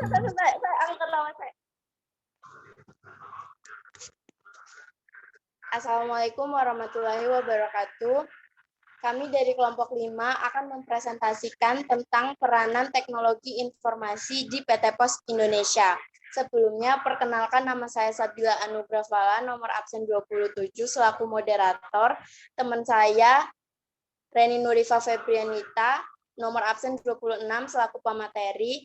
Saya angkat nama saya. Assalamualaikum warahmatullahi wabarakatuh. Kami dari kelompok 5 akan mempresentasikan tentang peranan teknologi informasi di PT Pos Indonesia. Sebelumnya, perkenalkan nama saya Sabila Anugrah Fala, nomor absen 27 selaku moderator. Teman saya Reni Nurifa Febrianita, nomor absen 26 selaku pemateri.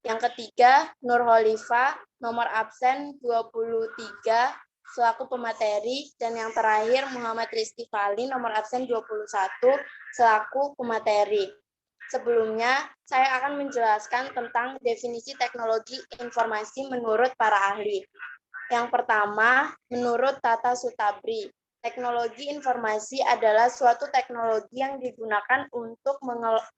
Yang ketiga, Nur Holifa, nomor absen 23 selaku pemateri, dan yang terakhir Muhammad Rizky Fali, nomor absen 21 selaku pemateri. Sebelumnya, saya akan menjelaskan tentang definisi teknologi informasi menurut para ahli. Yang pertama, menurut Tata Sutabri, teknologi informasi adalah suatu teknologi yang digunakan untuk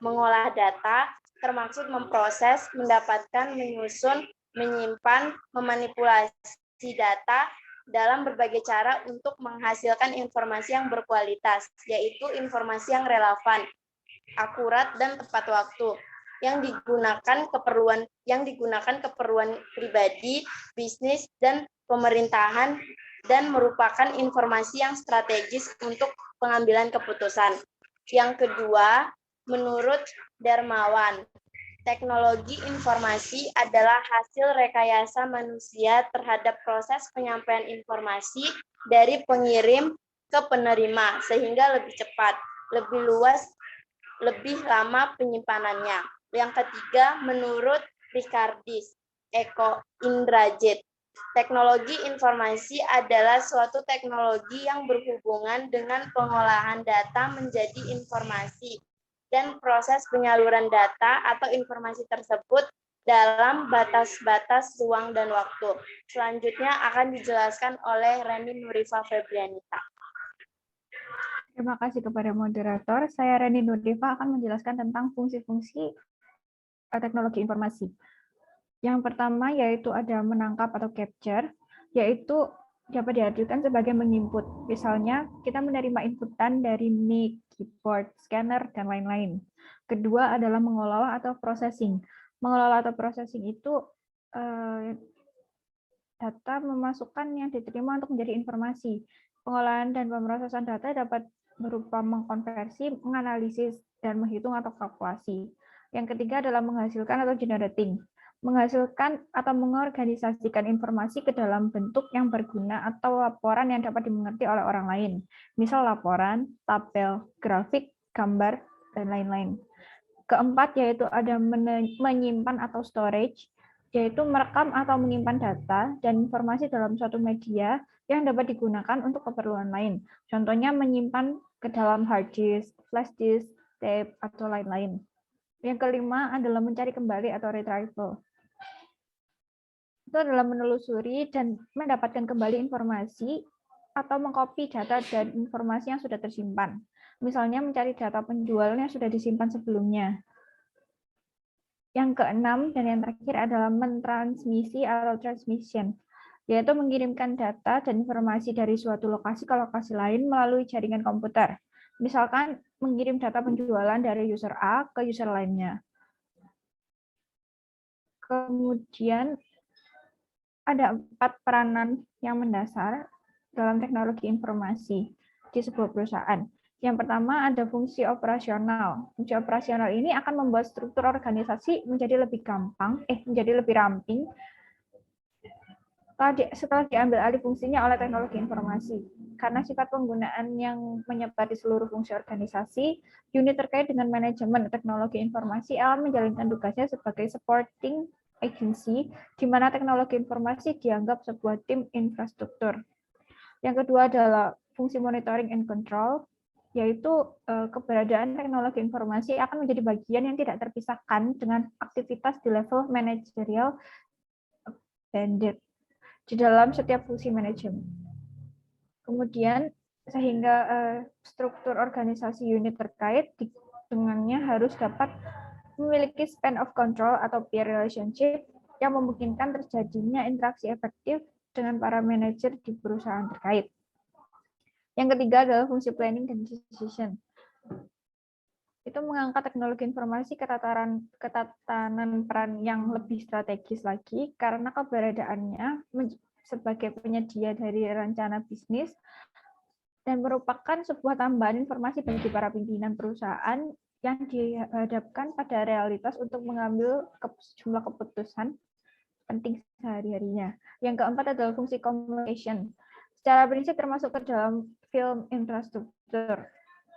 mengolah data, termasuk memproses, mendapatkan, menyusun, menyimpan, memanipulasi data dalam berbagai cara untuk menghasilkan informasi yang berkualitas, yaitu informasi yang relevan, akurat, dan tepat waktu, yang digunakan keperluan pribadi, bisnis, dan pemerintahan, dan merupakan informasi yang strategis untuk pengambilan keputusan. Yang kedua, menurut Darmawan, teknologi informasi adalah hasil rekayasa manusia terhadap proses penyampaian informasi dari pengirim ke penerima, sehingga lebih cepat, lebih luas, lebih lama penyimpanannya. Yang ketiga, menurut Ricardis Eko Indrajit, teknologi informasi adalah suatu teknologi yang berhubungan dengan pengolahan data menjadi informasi dan proses penyaluran data atau informasi tersebut dalam batas-batas ruang dan waktu. Selanjutnya akan dijelaskan oleh Reni Nurifa Febrianita. Terima kasih kepada moderator. Saya Reni Nurifa akan menjelaskan tentang fungsi-fungsi teknologi informasi. Yang pertama yaitu ada menangkap atau capture, yaitu dapat diartikan sebagai menginput. Misalnya, kita menerima inputan dari mic, keyboard, scanner, dan lain-lain. Kedua adalah mengolah atau processing. Mengolah atau processing itu data memasukkan yang diterima untuk menjadi informasi. Pengolahan dan pemrosesan data dapat berupa mengkonversi, menganalisis, dan menghitung atau kalkulasi. Yang ketiga adalah menghasilkan atau generating. Menghasilkan atau mengorganisasikan informasi ke dalam bentuk yang berguna atau laporan yang dapat dimengerti oleh orang lain. Misal laporan, tabel, grafik, gambar, dan lain-lain. Keempat yaitu ada menyimpan atau storage, yaitu merekam atau menyimpan data dan informasi dalam suatu media yang dapat digunakan untuk keperluan lain. Contohnya menyimpan ke dalam hard disk, flash disk, tape, atau lain-lain. Yang kelima adalah mencari kembali atau retrieval. Itu adalah menelusuri dan mendapatkan kembali informasi atau mengcopy data dan informasi yang sudah tersimpan. Misalnya mencari data penjual yang sudah disimpan sebelumnya. Yang keenam dan yang terakhir adalah mentransmisi atau transmission, yaitu mengirimkan data dan informasi dari suatu lokasi ke lokasi lain melalui jaringan komputer. Misalkan mengirim data penjualan dari user A ke user lainnya. Kemudian ada 4 peranan yang mendasar dalam teknologi informasi di sebuah perusahaan. Yang pertama ada fungsi operasional. Fungsi operasional ini akan membuat struktur organisasi menjadi lebih menjadi lebih ramping setelah diambil alih fungsinya oleh teknologi informasi. Karena sifat penggunaan yang menyebar di seluruh fungsi organisasi, unit terkait dengan manajemen teknologi informasi akan menjalankan tugasnya sebagai supporting agency, di mana teknologi informasi dianggap sebuah tim infrastruktur. Yang kedua adalah fungsi monitoring and control, yaitu keberadaan teknologi informasi akan menjadi bagian yang tidak terpisahkan dengan aktivitas di level manajerial banded di dalam setiap fungsi manajemen. Kemudian sehingga struktur organisasi unit terkait dengannya harus dapat memiliki span of control atau peer relationship yang memungkinkan terjadinya interaksi efektif dengan para manajer di perusahaan terkait. Yang ketiga adalah fungsi planning dan decision. itu mengangkat teknologi informasi ke tatanan peran yang lebih strategis lagi karena keberadaannya sebagai penyedia dari rencana bisnis dan merupakan sebuah tambahan informasi bagi para pimpinan perusahaan yang dihadapkan pada realitas untuk mengambil sejumlah keputusan penting sehari-harinya. Yang keempat adalah fungsi communication. Secara prinsip termasuk ke dalam film infrastruktur.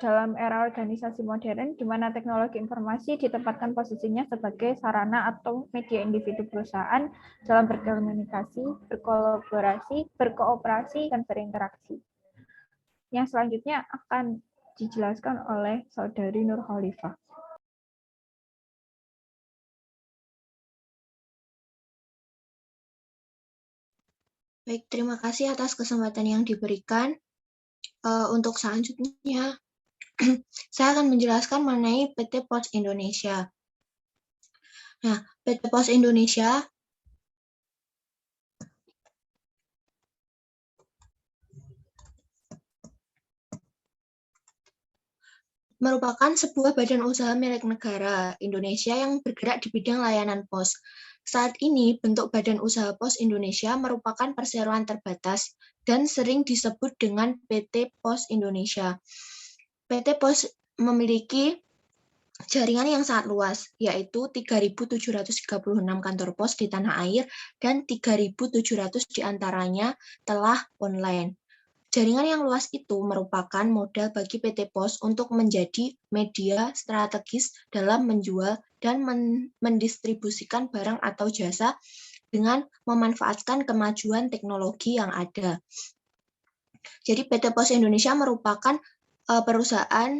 Dalam era organisasi modern, di mana teknologi informasi ditempatkan posisinya sebagai sarana atau media individu perusahaan dalam berkomunikasi, berkolaborasi, berkooperasi, dan berinteraksi. Yang selanjutnya akan dijelaskan oleh Saudari Nur Khalifah. Baik, terima kasih atas kesempatan yang diberikan. Untuk selanjutnya, saya akan menjelaskan mengenai PT Pos Indonesia. Nah, PT Pos Indonesia merupakan sebuah badan usaha milik negara Indonesia yang bergerak di bidang layanan pos. Saat ini, bentuk Badan Usaha Pos Indonesia merupakan perseroan terbatas dan sering disebut dengan PT Pos Indonesia. PT Pos memiliki jaringan yang sangat luas, yaitu 3.736 kantor pos di tanah air dan 3.700 diantaranya telah online. Jaringan yang luas itu merupakan modal bagi PT Pos untuk menjadi media strategis dalam menjual dan mendistribusikan barang atau jasa dengan memanfaatkan kemajuan teknologi yang ada. Jadi PT Pos Indonesia merupakan perusahaan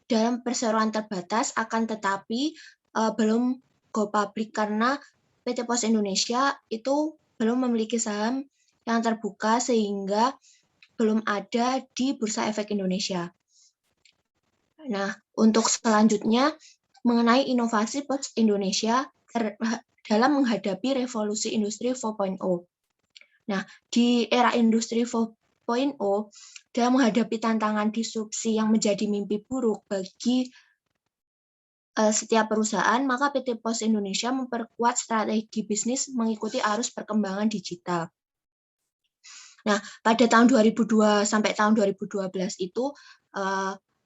dalam perseroan terbatas, akan tetapi belum go public karena PT Pos Indonesia itu belum memiliki saham yang terbuka sehingga belum ada di Bursa Efek Indonesia. Nah, untuk selanjutnya mengenai inovasi Pos Indonesia dalam menghadapi revolusi industri 4.0. Nah, di era industri 4.0, dalam menghadapi tantangan disrupsi yang menjadi mimpi buruk bagi setiap perusahaan, maka PT Pos Indonesia memperkuat strategi bisnis mengikuti arus perkembangan digital. Nah, pada tahun 2002 sampai tahun 2012 itu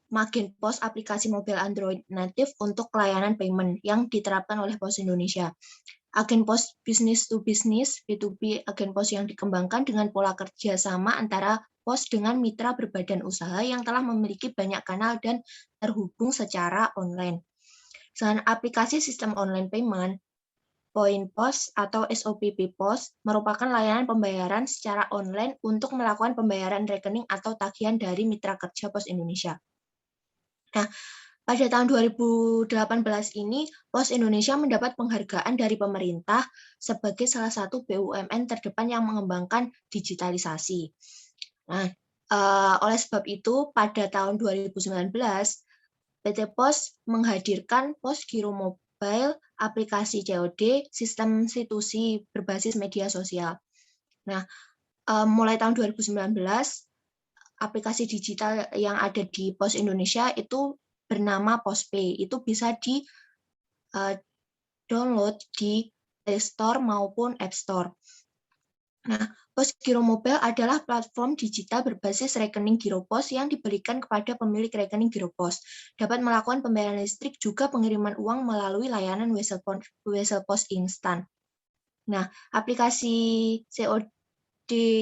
Magen Pos aplikasi mobile Android native untuk layanan payment yang diterapkan oleh Pos Indonesia. Agen Pos business to business, B2B agen pos yang dikembangkan dengan pola kerjasama antara pos dengan mitra berbadan usaha yang telah memiliki banyak kanal dan terhubung secara online. Selain aplikasi sistem online payment, Point Pos atau SOPP Pos merupakan layanan pembayaran secara online untuk melakukan pembayaran rekening atau tagihan dari mitra kerja Pos Indonesia. Nah, pada tahun 2018 ini, Pos Indonesia mendapat penghargaan dari pemerintah sebagai salah satu BUMN terdepan yang mengembangkan digitalisasi. Nah, oleh sebab itu, pada tahun 2019, PT Pos menghadirkan Pos Giro Mobile, aplikasi COD, sistem institusi berbasis media sosial. Nah, mulai tahun 2019, aplikasi digital yang ada di Pos Indonesia itu bernama PosPay. Itu bisa di-download di Play Store maupun App Store. Nah, Pos Giro Mobile adalah platform digital berbasis rekening Giro Pos yang diberikan kepada pemilik rekening Giro Pos. Dapat melakukan pembayaran listrik juga pengiriman uang melalui layanan Wesel Pos Instan. Nah, aplikasi COD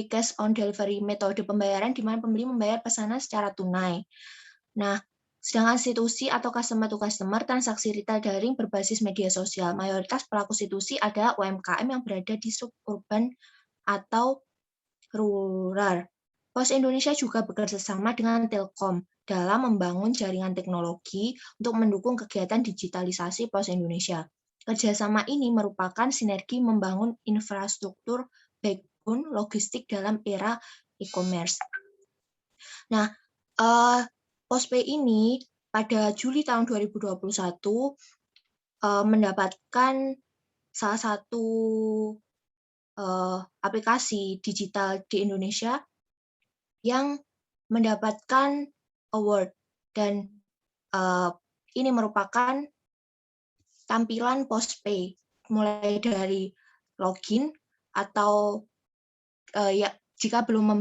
Cash on Delivery metode pembayaran di mana pembeli membayar pesanan secara tunai. Nah, sedangkan institusi atau customer to customer transaksi retail daring berbasis media sosial. Mayoritas pelaku institusi adalah UMKM yang berada di suburban atau rural. Pos Indonesia juga bekerja sama dengan Telkom dalam membangun jaringan teknologi untuk mendukung kegiatan digitalisasi Pos Indonesia. Kerjasama ini merupakan sinergi membangun infrastruktur backbone logistik dalam era e-commerce. Nah, PosPay ini pada Juli tahun 2021 mendapatkan salah satu aplikasi digital di Indonesia yang mendapatkan award, dan ini merupakan tampilan postpay, mulai dari login atau ya jika belum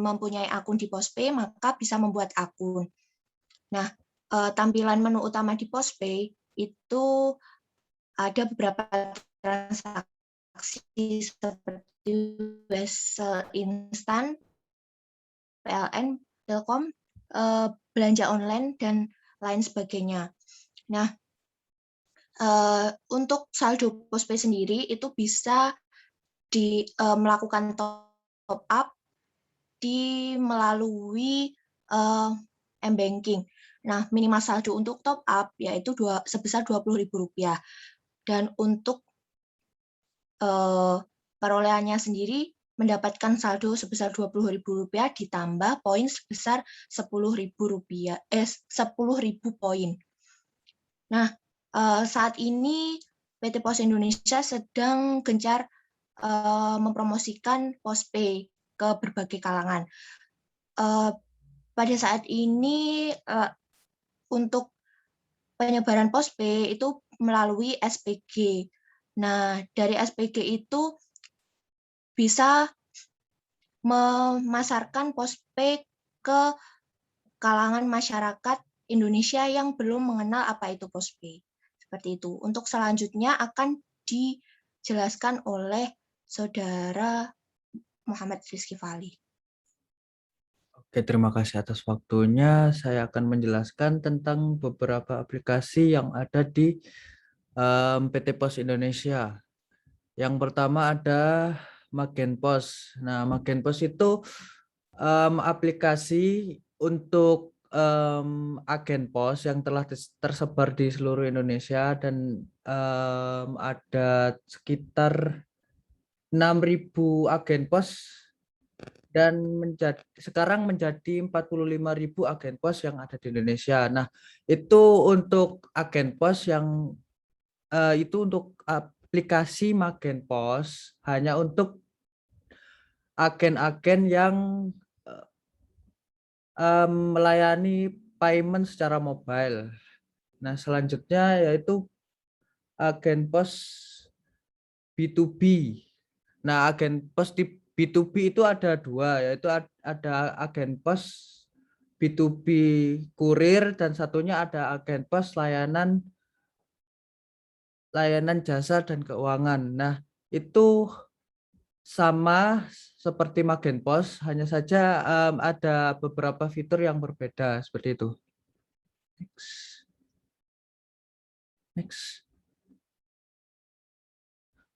mempunyai akun di postpay maka bisa membuat akun. Nah, tampilan menu utama di postpay itu ada beberapa transaksi seperti Wesel instan, PLN, Telkom, belanja online dan lain sebagainya. Nah, untuk saldo postpay sendiri itu bisa melakukan top up melalui m-banking. Nah, minimal saldo untuk top up yaitu sebesar Rp20.000. Dan untuk perolehannya sendiri mendapatkan saldo sebesar Rp20.000 ditambah poin sebesar Rp10.000 poin. Nah, saat ini PT Pos Indonesia sedang gencar mempromosikan postpay ke berbagai kalangan. Pada saat ini untuk penyebaran postpay itu melalui SPG. Nah, dari SPG itu bisa memasarkan postpay ke kalangan masyarakat Indonesia yang belum mengenal apa itu postpay. Seperti itu. Untuk selanjutnya akan dijelaskan oleh Saudara Muhammad Rizky Fali. Oke, terima kasih atas waktunya. Saya akan menjelaskan tentang beberapa aplikasi yang ada di PT Pos Indonesia. Yang pertama ada Magenpos. Nah, Magenpos itu aplikasi untuk agen pos yang telah tersebar di seluruh Indonesia dan ada sekitar 6.000 agen pos dan sekarang menjadi 45.000 agen pos yang ada di Indonesia. Nah, itu untuk agen pos yang itu untuk aplikasi Magenpos hanya untuk agen-agen yang melayani payment secara mobile. Nah, selanjutnya yaitu agen pos B2B. Nah, agen pos di B2B itu ada dua, yaitu ada agen pos B2B kurir dan satunya ada agen pos layanan jasa dan keuangan. Nah, itu sama seperti Magenpos, hanya saja ada beberapa fitur yang berbeda seperti itu. Next.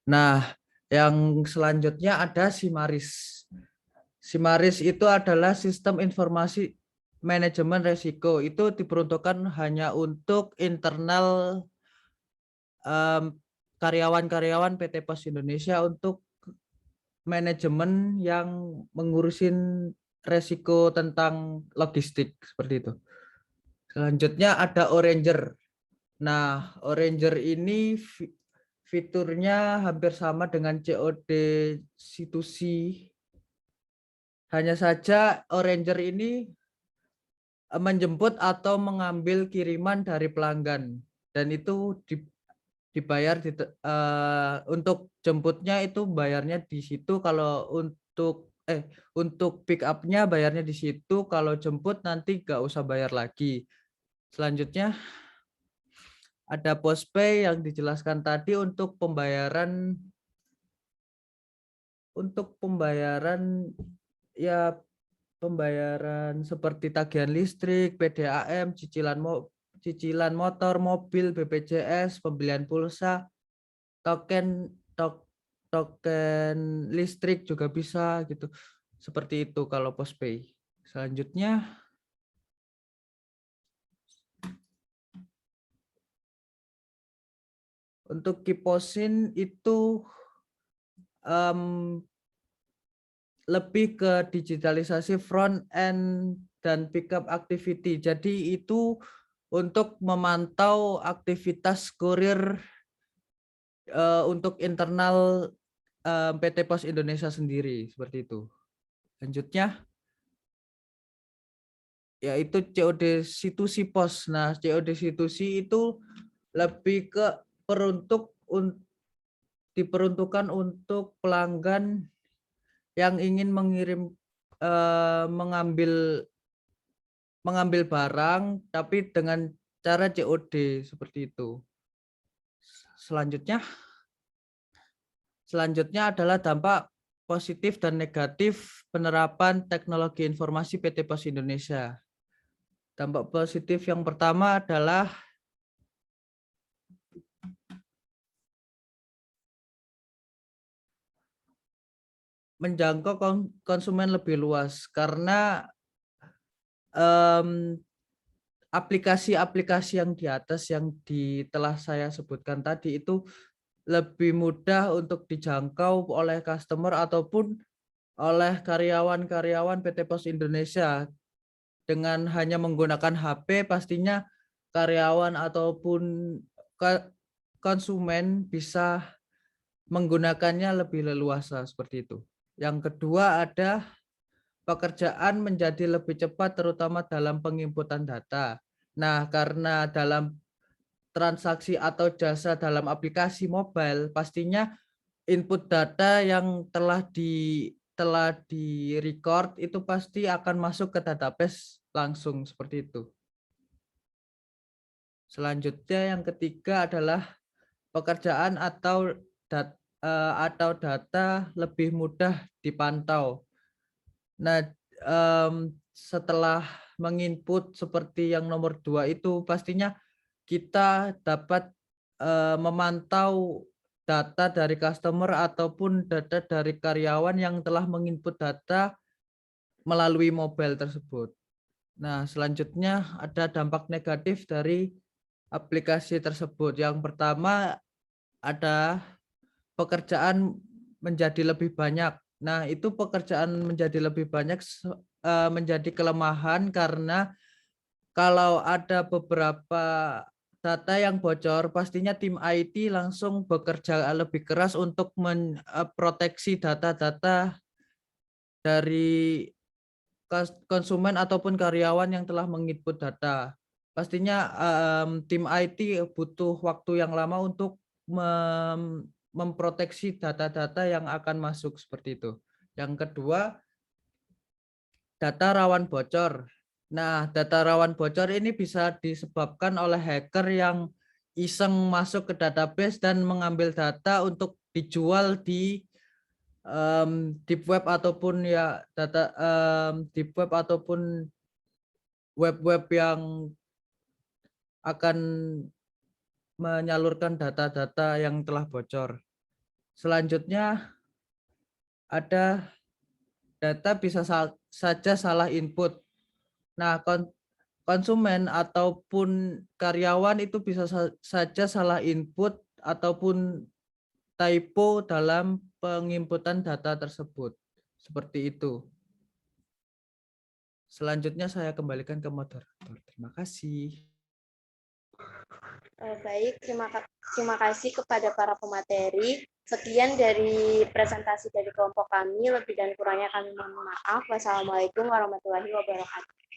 Nah, yang selanjutnya ada Simaris. Simaris itu adalah sistem informasi manajemen resiko. Itu diperuntukkan hanya untuk internal karyawan-karyawan PT Pos Indonesia untuk manajemen yang mengurusin resiko tentang logistik seperti itu. Selanjutnya ada Oranger. Nah, Oranger ini fiturnya hampir sama dengan COD C2C. Hanya saja Oranger ini menjemput atau mengambil kiriman dari pelanggan dan itu dibayar untuk jemputnya itu bayarnya di situ, kalau untuk pick up-nya bayarnya di situ, kalau jemput nanti nggak usah bayar lagi. Selanjutnya ada postpay yang dijelaskan tadi untuk pembayaran ya pembayaran seperti tagihan listrik, PDAM, cicilan motor, mobil, BPJS, pembelian pulsa, token listrik juga bisa gitu. Seperti itu kalau postpay. Selanjutnya untuk Kiposin itu lebih ke digitalisasi front end dan pickup activity. Jadi itu untuk memantau aktivitas kurir untuk internal PT Pos Indonesia sendiri seperti itu. Selanjutnya yaitu COD situsi pos. Nah, COD situsi itu lebih ke diperuntukkan untuk pelanggan yang ingin mengambil barang tapi dengan cara COD seperti itu. Selanjutnya adalah dampak positif dan negatif penerapan teknologi informasi PT Pos Indonesia. Dampak positif yang pertama adalah menjangkau konsumen lebih luas karena aplikasi-aplikasi yang di atas yang telah saya sebutkan tadi itu lebih mudah untuk dijangkau oleh customer ataupun oleh karyawan-karyawan PT Pos Indonesia. Dengan hanya menggunakan HP, pastinya karyawan ataupun konsumen bisa menggunakannya lebih leluasa seperti itu. Yang kedua ada pekerjaan menjadi lebih cepat terutama dalam penginputan data. Nah, karena dalam transaksi atau jasa dalam aplikasi mobile, pastinya input data yang telah di record itu pasti akan masuk ke database langsung seperti itu. Selanjutnya yang ketiga adalah pekerjaan atau data lebih mudah dipantau. Nah, setelah menginput seperti yang nomor 2 itu pastinya kita dapat memantau data dari customer ataupun data dari karyawan yang telah menginput data melalui mobile tersebut. Nah, selanjutnya ada dampak negatif dari aplikasi tersebut. Yang pertama ada pekerjaan menjadi lebih banyak. Nah, itu pekerjaan menjadi lebih banyak menjadi kelemahan karena kalau ada beberapa data yang bocor, pastinya tim IT langsung bekerja lebih keras untuk memproteksi data-data dari konsumen ataupun karyawan yang telah menginput data. Pastinya tim IT butuh waktu yang lama untuk memproteksi data-data yang akan masuk seperti itu. Yang kedua, data rawan bocor. Nah, data rawan bocor ini bisa disebabkan oleh hacker yang iseng masuk ke database dan mengambil data untuk dijual di deep web ataupun ya data deep web ataupun web-web yang akan menyalurkan data-data yang telah bocor. Selanjutnya ada data bisa saja salah input. Nah, konsumen ataupun karyawan itu bisa saja salah input ataupun typo dalam penginputan data tersebut. Seperti itu. Selanjutnya saya kembalikan ke moderator. Terima kasih. Baik, terima kasih kepada para pemateri. Sekian dari presentasi dari kelompok kami. Lebih dan kurangnya kami mohon maaf. Wassalamualaikum warahmatullahi wabarakatuh.